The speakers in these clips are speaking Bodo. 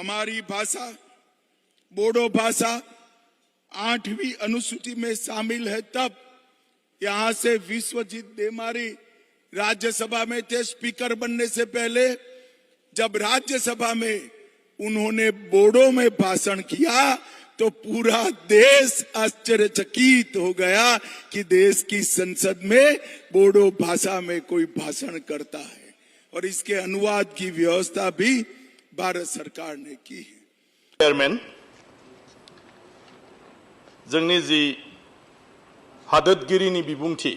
हमारी भाषा बोडो भाषा 8वीं अनुसूची में शामिल है, तब यहां से विश्वजीत देमारी राज्यसभा में थे स्पीकर बनने से पहले। जब राज्यसभा में उन्होंने बोडो में भाषण किया तो पूरा देश आश्चर्यचकित हो गया कि देश की संसद में बोडो भाषा में कोई भाषण करता है, और इसके अनुवाद की व्यवस्था भी भारत सरकार ने की है। चेयरमैन, जोंनि जी हादोरगिरिनि बिबुंथि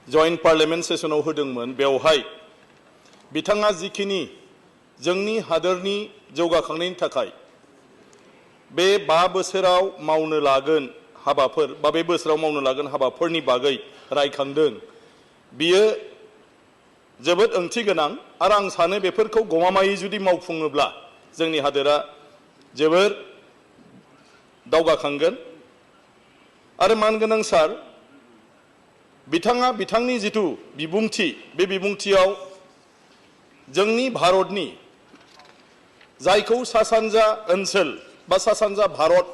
जॉइंट पार्लियामेंट सेशनाव होदोंमोन, बेवहाय बिथाङा जिखिनि जोंनि हादोरनि जौगाखांनायनि थाखाय बे 5 बोसोराव मावनो लागोन हाबाफोर बा बे बोसोराव मावनो लागोन हाबाफोरनि बागै रायखांदों, बियो जोबोद ओंथि गोनां। आरो आं सानो बेफोरखौ गमामायै जुदि मावफुङोब्ला जोंनि हादोरा जोबोर दावगाखांगोन। आरो मानगोनां सार, बिथाङा बिथांनि जिथु बिबुंथि, बे बिबुंथियाव जोंनि भारतनि जायखौ सा सानजा ओनसोल बा सा सानजा भारत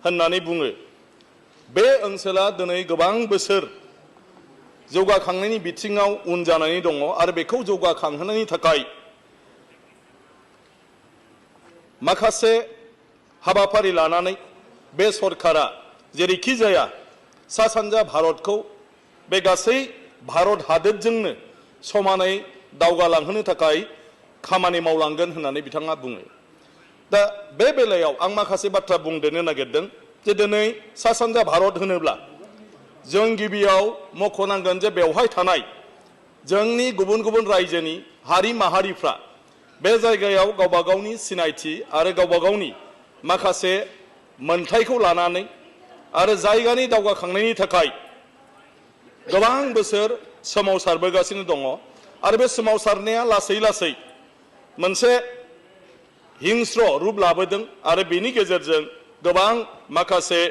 होननानै बुङो, बे ओनसोला दिनै गोबां बोसोर जौगाखांनायनि बिथिङाव उन जानानै दङ आरो बेखौ जौगाखांहोनायनि थाखाय माखासे हाबाफारि लानानै बे सरकारा जेरैखि जाया सा सानजा भारतखौ बे गासै भारत हादोरजोंनो समानै दावगालांहोनो थाखाय खामानि मावलांगोन होननानै बिथाङा बुङो। दा बे बेलायाव आं माखासे बाथ्रा बुंदेरनो नागिरदों जे दिनै सा सानजा भारत होनोब्ला जों गिबियाव मख'नांगोन जे बेवहाय थानाय जोंनि गुबुन गुबुन रायजोनि हारि माहारिफ्रा बे जायगायाव गावबा गावनि सिनायथि आरो गावबा गावनि माखासे मोनथायखौ लानानै आरो जायगानि दावगाखांनायनि थाखाय गोबां बोसोर सोमावसारबोगासिनो दङ। आरो बे सोमावसारनाया लासै लासै मोनसे हिंस्र रूप लाबोदों आरो बेनि गेजेरजों गोबां माखासे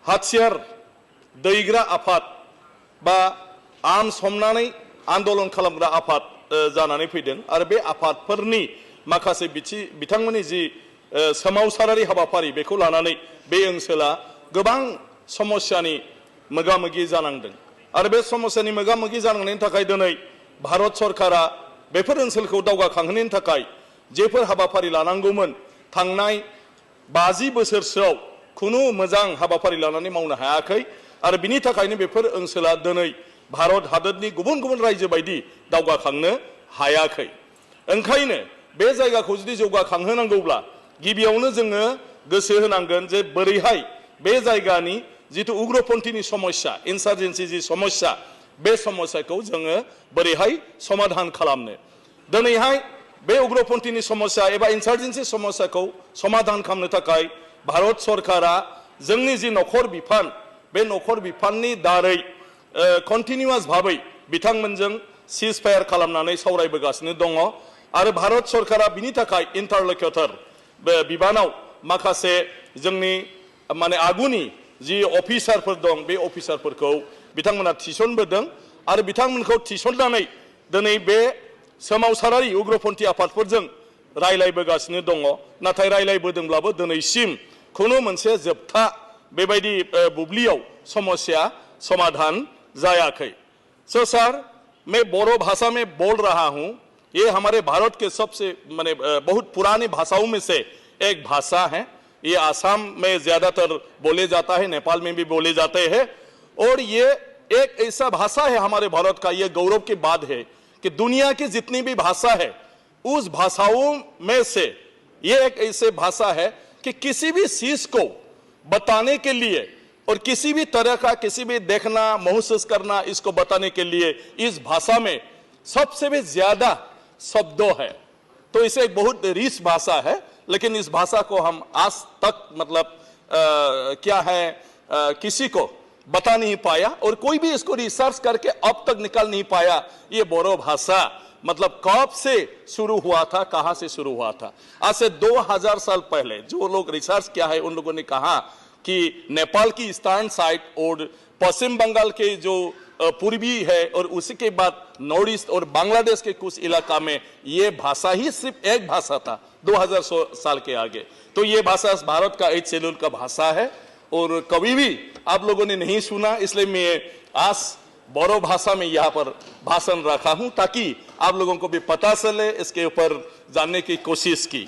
हाथियार दैग्रा आफाद बा आर्म्स हमनानै आन्दोलन खालामग्रा आफाद जानानै फैदों। आरो बे आफादफोरनि माखासे बिथांमोननि जि सोमावसारारि हाबाफारि बेखौ लानानै बे ओनसोला गोबां समस्यानि मोगा-मोगि जानांदों। आरो बे समस्यानि मोगा-मोगि जानांनायनि थाखाय दिनै भारत सरकारा बेफोर ओनसोलखौ दावगाखांहोनायनि थाखाय जेफोर हाबाफारि लानांगौमोन थांनाय 50 बोसोरसोआव खुनु मोजां हाबाफारि लानानै मावनो हायाखै। आरो बिनि थाखायनो बेफोर ओनसोला दिनै भारत हादरनि गुबुन गुबुन रायजो बायदि दावगाखांनो हायाखै। ओंखायनो बे जायगाखौ जुदि जौगाखांहोनांगौब्ला गिबियावनो जोङो गोसो होनांगोन जे बोरैहाय बे जायगानि जिथु उग्रपन्थीनि समस्या, इनसार्जेन्सि जि समस्या, बे समस्याखौ जोङो बोरैहाय समाधान खालामनो। दिनैहाय बे उग्रपन्थीनि समस्या एबा इनसार्जेन्सि समस्याखौ समाधान खालामनो थाखाय भारत सरकारा जोंनि जि नखर बिफान, बे नखर बिफाननि दारै कन्टिनिउआस भाबै बिथांमोनजों सिज फायार खालामनानै सावरायबोगासिनो दङ। आरो भारत सरकारा बिनि थाखाय इन्टारल'क्यूटर बिबानाव माखासे जोंनि माने आगुनि जि अफिसारफोर दं, बे अफिसारफोरखौ बिथांमोना थिसनबोदों। आरो बिथांमोनखौ थिसननानै दिनै बे सोमावसारारि उग्रपन्थी आफादफोरजों रायलायबोगासिनो दङ। नाथाय रायलायबोदोंब्लाबो दिनैसिम खुनु मोनसे जोबथा बेबायदि बुब्लियाव समस्या समाधान जायाखै। सो सर, मैं बोडो भाषा में बोल रहा हूं। ये हमारे भारत के सबसे माने बहुत पुरानी भाषाओं में से एक भाषा है। ये आसाम में ज्यादातर बोले जाता है, नेपाल में भी बोले जाते हैं। और ये एक ऐसा भाषा है हमारे भारत का, ये गौरव की बात है कि दुनिया की जितनी भी भाषा है उस भाषाओं में से ये एक ऐसे भाषा है कि किसी भी चीज को बताने के लिए और किसी भी तरह का किसी भी देखना महसूस करना इसको बताने के लिए इस भाषा में सबसे भी ज्यादा शब्दों है। तो इसे एक बहुत रिच भाषा है, लेकिन इस भाषा को हम आज तक मतलब क्या है किसी को बता नहीं पाया और कोई भी इसको रिसर्च करके अब तक निकाल नहीं पाया ये बोडो भाषा मतलब कब से शुरू हुआ था, कहां से शुरू हुआ था। आज से 2000 साल पहले जो लोग रिसर्च किया है उन लोगों ने कहा कि नेपाल की ईस्टर्न साइड और पश्चिम बंगाल के जो पूर्वी है और उसी के बाद नॉर्थ ईस्ट और बांग्लादेश के कुछ इलाका में ये भाषा ही सिर्फ एक भाषा था 2000 साल के आगे। तो ये भाषा भारत का 8 शेड्यूल का भाषा है और कभी भी आप लोगों ने नहीं सुना, इसलिए मैं आज बोडो भाषा में यहाँ पर भाषण रखा हूं ताकि आप लोगों को भी पता चले, इसके ऊपर जानने की कोशिश की।